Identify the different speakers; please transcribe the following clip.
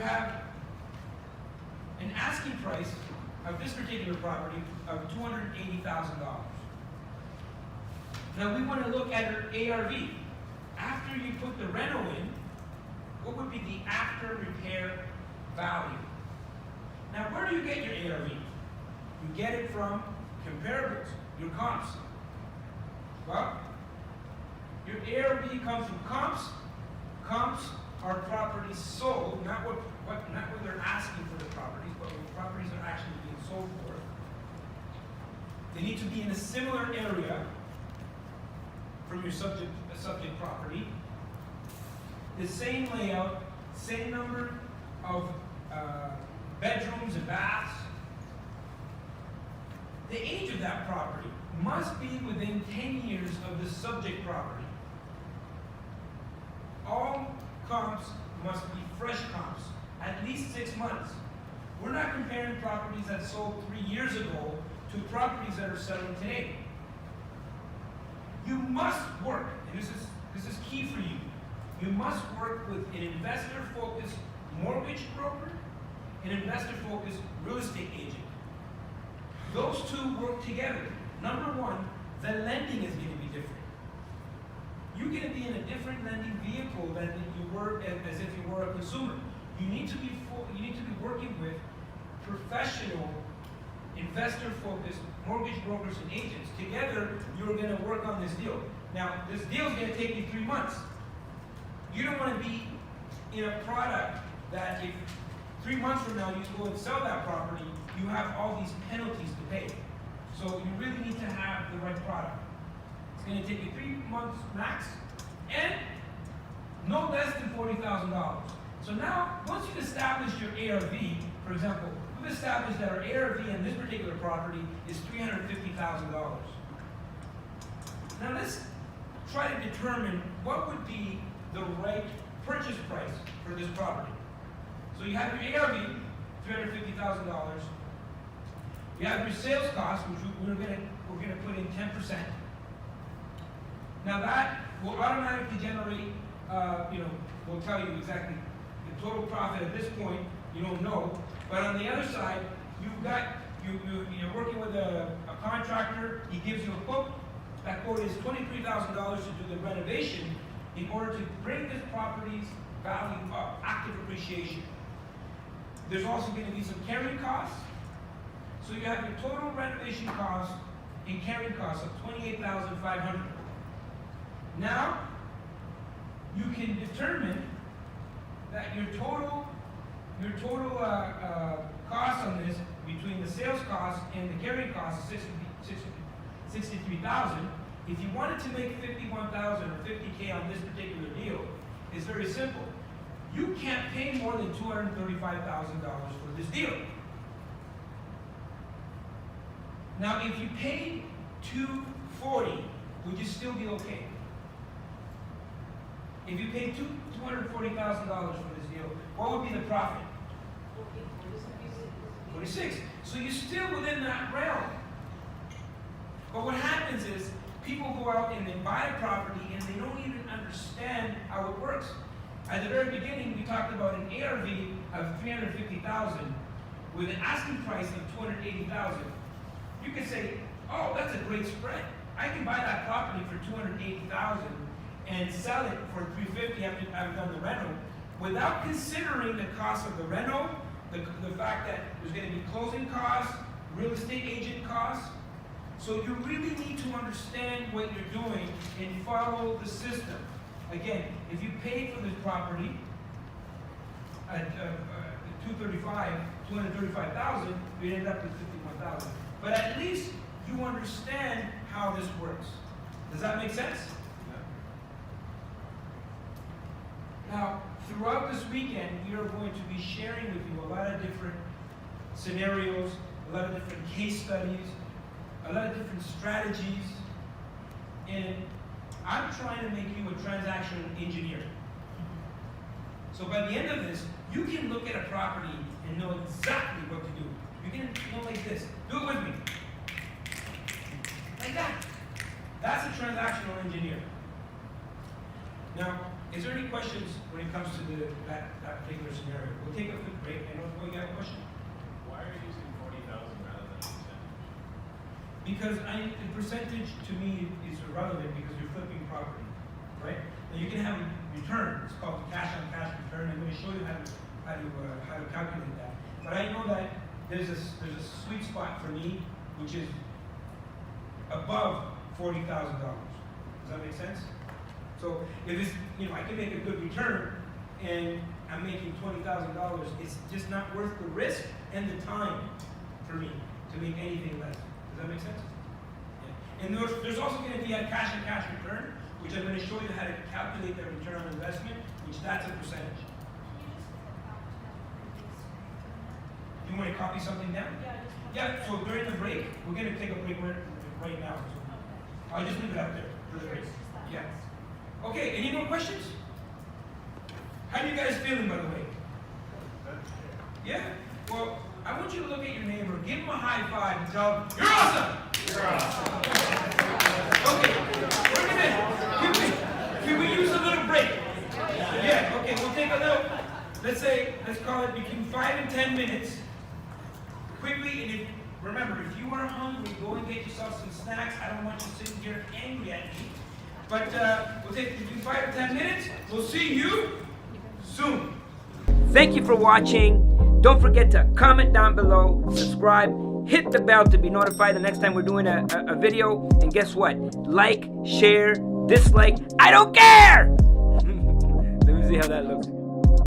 Speaker 1: have an asking price of this particular property of $280,000. Now we want to look at her ARV. After you put the reno in, what would be the after repair value? Now where do you get your ARV? You get it from comparables, your comps. Well, your ARV comes from comps. Comps are properties sold, not what they're asking for the properties, but what properties are actually being sold for. They need to be in a similar area from your subject property. The same layout, same number of bedrooms and baths. The age of that property must be within 10 years of the subject property. All comps must be fresh comps, at least 6 months. We're not comparing properties that sold 3 years ago to properties that are selling today. You must work, and this is key for you. You must work with an investor-focused mortgage broker, an investor-focused real estate agent. Those two work together. Number one, the lending is going to be different. You're going to be in a different lending vehicle than you were as if you were a consumer. You need to be working with professional, investor-focused mortgage brokers and agents. Together, you're going to work on this deal. Now, this deal is going to take you 3 months. You don't want to be in a product that if 3 months from now you go and sell that property, you have all these penalties to pay. So you really need to have the right product. It's going to take you 3 months max, and no less than $40,000. So now, once you've established your ARV, for example, we've established that our ARV in this particular property is $350,000. Now let's try to determine what would be the right purchase price for this property. So you have your ARV, $350,000. You have your sales cost, which we're going to put in 10%. Now that will automatically generate, will tell you exactly the total profit at this point. You don't know, but on the other side, you're working with a contractor. He gives you a quote. That quote is $23,000 to do the renovation in order to bring this property's value up, active appreciation. There's also going to be some carrying costs. So you have your total renovation cost and carrying costs of $28,500. Now, you can determine that your total cost on this, between the sales cost and the carrying cost, is $63,000. If you wanted to make $51,000 or $50K on this particular deal, it's very simple. You can't pay more than $235,000 for this deal. Now, if you paid $240,000, would you still be okay? If you paid $240,000 for this deal, what would be the profit? 46. So you're still within that realm. But what happens is people go out and they buy a property and they don't even understand how it works. At the very beginning, we talked about an ARV of $350,000 with an asking price of $280,000. You can say, oh, that's a great spread. I can buy that property for $280,000 and sell it for $350,000 after I've done the rental, without considering the cost of the rental, the fact that there's going to be closing costs, real estate agent costs. So you really need to understand what you're doing and follow the system. Again, if you paid for this property at $235,000, you end up with $51,000. But at least you understand how this works. Does that make sense? Now, throughout this weekend, we are going to be sharing with you a lot of different scenarios, a lot of different case studies, a lot of different strategies, and I'm trying to make you a transactional engineer. So by the end of this, you can look at a property and know exactly what to do. You can go like this. Do it with me. Like that. That's a transactional engineer. Now, is there any questions when it comes to that particular scenario? We'll take a question?
Speaker 2: Why are you using 40,000 rather than a percentage?
Speaker 1: Because the percentage to me is irrelevant because you're flipping property, right? Now you can have a return. It's called the cash on cash return. I'm going to show you how to calculate that. But I know that there's a sweet spot for me, which is above $40,000. Does that make sense? So if it's, I can make a good return and I'm making $20,000, it's just not worth the risk and the time for me to make anything less. Does that make sense? Yeah. And there's also going to be a cash and cash return, which I'm going to show you how to calculate that return on investment, which that's a percentage. You want to copy something down? Yeah, so during the break, we're going to take a break right now. So I'll just leave it up there for the break. Yeah. Okay, any more questions? How are you guys feeling, by the way? Yeah? Well, I want you to look at your neighbor, give him a high five and tell him, you're awesome! You're awesome. Okay, can we use a little break? Yeah, okay, we'll take a little, let's call it between 5 and 10 minutes. Quickly, and remember, if you are hungry, go and get yourself some snacks. I don't want you sitting here angry at me. But we'll take between 5 to 10 minutes. We'll see you soon. Thank you for watching. Don't forget to comment down below, subscribe, hit the bell to be notified the next time we're doing a video. And guess what? Like, share, dislike, I don't care! Let me see how that looks.